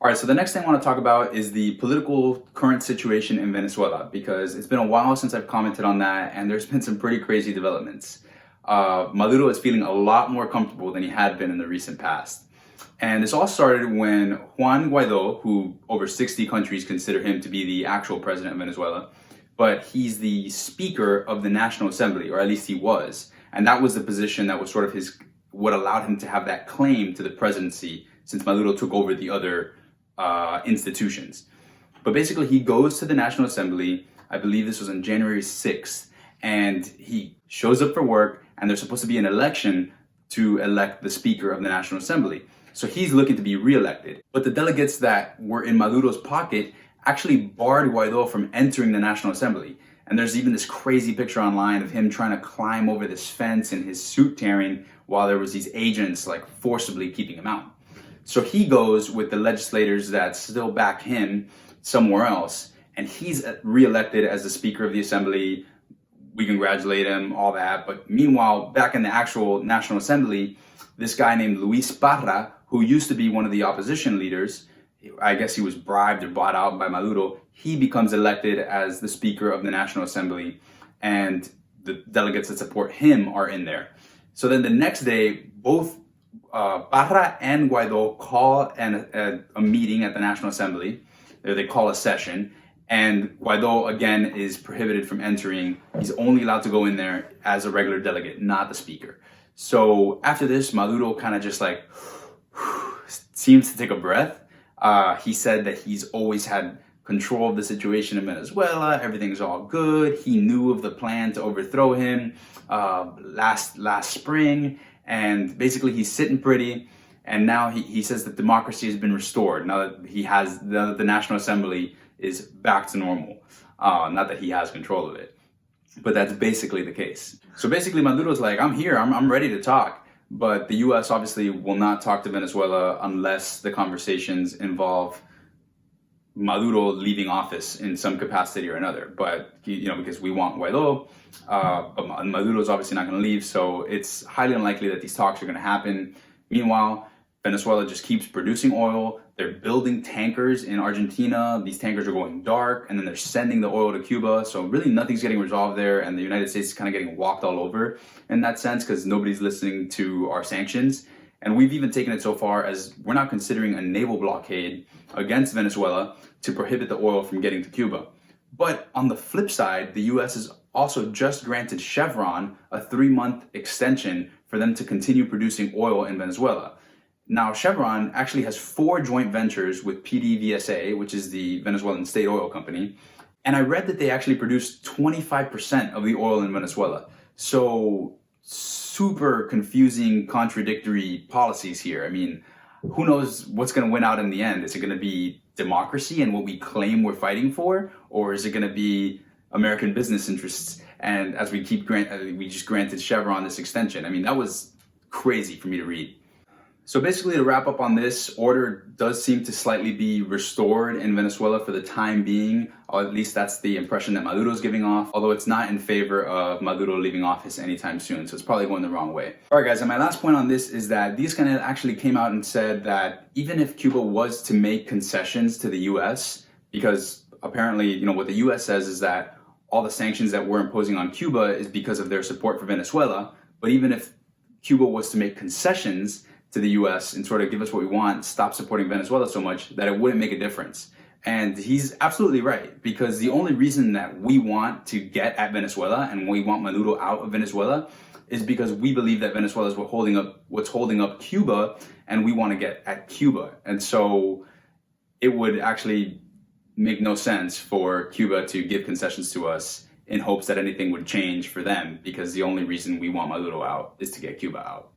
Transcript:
All right, so the next thing I want to talk about is the political current situation in Venezuela, because it's been a while since I've commented on that, and there's been some pretty crazy developments. Maduro is feeling a lot more comfortable than he had been in the recent past. And this all started when Juan Guaido, who over 60 countries consider him to be the actual president of Venezuela, but he's the Speaker of the National Assembly, or at least he was. And that was the position that was sort of what allowed him to have that claim to the presidency since Maduro took over the other institutions. But basically, he goes to the National Assembly. I believe this was on January 6th, and he shows up for work, and there's supposed to be an election to elect the Speaker of the National Assembly. So he's looking to be reelected. But the delegates that were in Maduro's pocket actually barred Guaido from entering the National Assembly. And there's even this crazy picture online of him trying to climb over this fence and his suit tearing while there was these agents like forcibly keeping him out. So he goes with the legislators that still back him somewhere else, and he's reelected as the Speaker of the Assembly. We congratulate him, all that. But meanwhile, back in the actual National Assembly, this guy named Luis Parra, who used to be one of the opposition leaders, I guess he was bribed or bought out by Maduro, he becomes elected as the Speaker of the National Assembly, and the delegates that support him are in there. So then the next day, both Parra and Guaido call a meeting at the National Assembly. They call a session, and Guaido again is prohibited from entering. He's only allowed to go in there as a regular delegate, not the speaker. So after this, Maduro kind of just like seems to take a breath. He said that he's always had control of the situation in Venezuela. Everything's all good. He knew of the plan to overthrow him last spring. And basically, he's sitting pretty, and now he says that democracy has been restored. Now that the National Assembly is back to normal. Not that he has control of it, but that's basically the case. So basically, Maduro's like, I'm here, I'm ready to talk. But the U.S. obviously will not talk to Venezuela unless the conversations involve Maduro leaving office in some capacity or another. But, because we want Guaido, but Maduro's obviously not going to leave, so it's highly unlikely that these talks are going to happen. Meanwhile, Venezuela just keeps producing oil. They're building tankers in Argentina. These tankers are going dark, and then they're sending the oil to Cuba. So really nothing's getting resolved there, and the United States is kind of getting walked all over in that sense because nobody's listening to our sanctions. And we've even taken it so far as we're not considering a naval blockade against Venezuela to prohibit the oil from getting to Cuba. But on the flip side, the U.S. has also just granted Chevron a 3-month extension for them to continue producing oil in Venezuela. Now, Chevron actually has 4 joint ventures with PDVSA, which is the Venezuelan state oil company. And I read that they actually produce 25% of the oil in Venezuela. So super confusing, contradictory policies here. I mean, who knows what's going to win out in the end? Is it going to be democracy and what we claim we're fighting for? Or is it going to be American business interests? And as we just granted Chevron this extension. I mean, that was crazy for me to read. So basically, to wrap up on this, order does seem to slightly be restored in Venezuela for the time being, or at least that's the impression that Maduro's giving off, although it's not in favor of Maduro leaving office anytime soon, so it's probably going the wrong way. All right, guys, and my last point on this is that these kind of actually came out and said that even if Cuba was to make concessions to the U.S., because apparently, what the U.S. says is that all the sanctions that we're imposing on Cuba is because of their support for Venezuela, but even if Cuba was to make concessions to the U.S. and sort of give us what we want, stop supporting Venezuela so much, that it wouldn't make a difference. And he's absolutely right, because the only reason that we want to get at Venezuela and we want Maduro out of Venezuela is because we believe that Venezuela is what's holding up Cuba, and we want to get at Cuba. And so it would actually make no sense for Cuba to give concessions to us in hopes that anything would change for them, because the only reason we want Maduro out is to get Cuba out.